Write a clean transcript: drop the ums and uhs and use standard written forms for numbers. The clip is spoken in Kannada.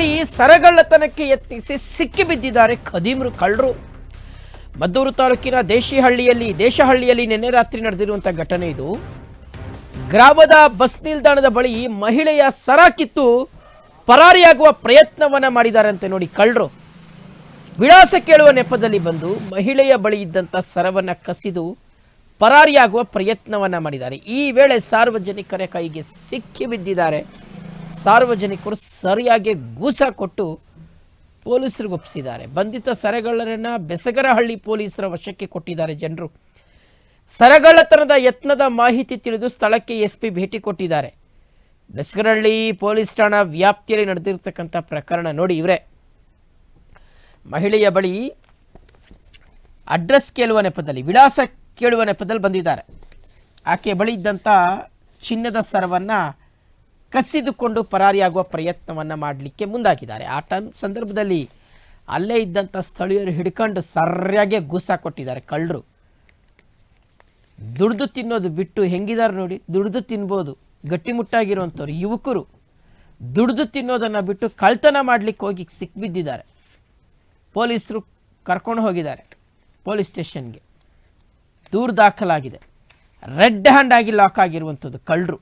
ಬಳಿ ಸರಗಳ್ಳತನಕ್ಕೆ ಯತ್ನಿಸಿ ಸಿಕ್ಕಿಬಿದ್ದಿದ್ದಾರೆ ಖದೀಮ್ರು ಕಳ್ಳರು. ಮದ್ದೂರು ತಾಲೂಕಿನ ದೇಶಹಳ್ಳಿಯಲ್ಲಿ ನಿನ್ನೆ ರಾತ್ರಿ ನಡೆದಿರುವಂಥ ಘಟನೆ ಇದು. ಗ್ರಾಮದ ಬಸ್ ನಿಲ್ದಾಣದ ಬಳಿ ಮಹಿಳೆಯ ಸರ ಕಿತ್ತು ಪರಾರಿಯಾಗುವ ಪ್ರಯತ್ನವನ್ನ ಮಾಡಿದಾರಂತೆ ನೋಡಿ ಕಳ್ಳರು. ವಿಳಾಸ ಕೇಳುವ ನೆಪದಲ್ಲಿ ಬಂದು ಮಹಿಳೆಯ ಬಳಿ ಇದ್ದಂಥ ಸರವನ್ನ ಕಸಿದು ಪರಾರಿಯಾಗುವ ಪ್ರಯತ್ನವನ್ನ ಮಾಡಿದ್ದಾರೆ. ಈ ವೇಳೆ ಸಾರ್ವಜನಿಕರ ಕೈಗೆ ಸಿಕ್ಕಿ ಬಿದ್ದಿದ್ದಾರೆ. ಸಾರ್ವಜನಿಕರು ಸರಿಯಾಗಿ ಗೂಸ ಕೊಟ್ಟು ಪೊಲೀಸರಿಗೆ ಒಪ್ಪಿಸಿದ್ದಾರೆ. ಬಂಧಿತ ಸರಗಳ್ಳರನ್ನ ಬೆಸಗರಹಳ್ಳಿ ಪೊಲೀಸರ ವಶಕ್ಕೆ ಕೊಟ್ಟಿದ್ದಾರೆ ಜನರು. ಸರಗಳ್ಳತನದ ಯತ್ನದ ಮಾಹಿತಿ ತಿಳಿದು ಸ್ಥಳಕ್ಕೆ ಎಸ್ಪಿ ಭೇಟಿ ಕೊಟ್ಟಿದ್ದಾರೆ. ಬೆಸಗರಹಳ್ಳಿ ಪೊಲೀಸ್ ಠಾಣಾ ವ್ಯಾಪ್ತಿಯಲ್ಲಿ ನಡೆದಿರ್ತಕ್ಕಂಥ ಪ್ರಕರಣ ನೋಡಿ. ಇವರೇ ಮಹಿಳೆಯ ಬಳಿ ಅಡ್ರೆಸ್ ಕೇಳುವ ನೆಪದಲ್ಲಿ, ವಿಳಾಸ ಕೇಳುವ ನೆಪದಲ್ಲಿ ಬಂದಿದ್ದಾರೆ. ಆಕೆ ಬಳಿ ಇದ್ದಂಥ ಚಿನ್ನದ ಸರವನ್ನ ಕಸಿದುಕೊಂಡು ಪರಾರಿಯಾಗುವ ಪ್ರಯತ್ನವನ್ನ ಮಾಡಲಿಕ್ಕೆ ಮುಂದಾಗಿದ್ದಾರೆ. ಆ ಸಂದರ್ಭದಲ್ಲಿ ಅಲ್ಲೇ ಇದ್ದಂಥ ಸ್ಥಳೀಯರು ಹಿಡ್ಕೊಂಡು ಸರಿಯಾಗಿ ಗೂಸ ಕೊಟ್ಟಿದ್ದಾರೆ ಕಳ್ಳರು. ದುಡ್ದು ತಿನ್ನೋದು ಬಿಟ್ಟು ಹೆಂಗಿದ್ದಾರೆ ನೋಡಿ. ದುಡ್ದು ತಿನ್ಬೋದು, ಗಟ್ಟಿಮುಟ್ಟಾಗಿರುವಂಥವ್ರು ಯುವಕರು ದುಡ್ದು ತಿನ್ನೋದನ್ನು ಬಿಟ್ಟು ಕಳ್ತನ ಮಾಡಲಿಕ್ಕೆ ಹೋಗಿ ಸಿಕ್ಬಿದ್ದಿದ್ದಾರೆ. ಪೊಲೀಸರು ಕರ್ಕೊಂಡು ಹೋಗಿದ್ದಾರೆ ಪೊಲೀಸ್ ಸ್ಟೇಷನ್ಗೆ. ದೂರು ದಾಖಲಾಗಿದೆ. ರೆಡ್ ಹ್ಯಾಂಡ್ ಆಗಿ ಲಾಕ್ ಆಗಿರುವಂಥದ್ದು ಕಳ್ಳರು.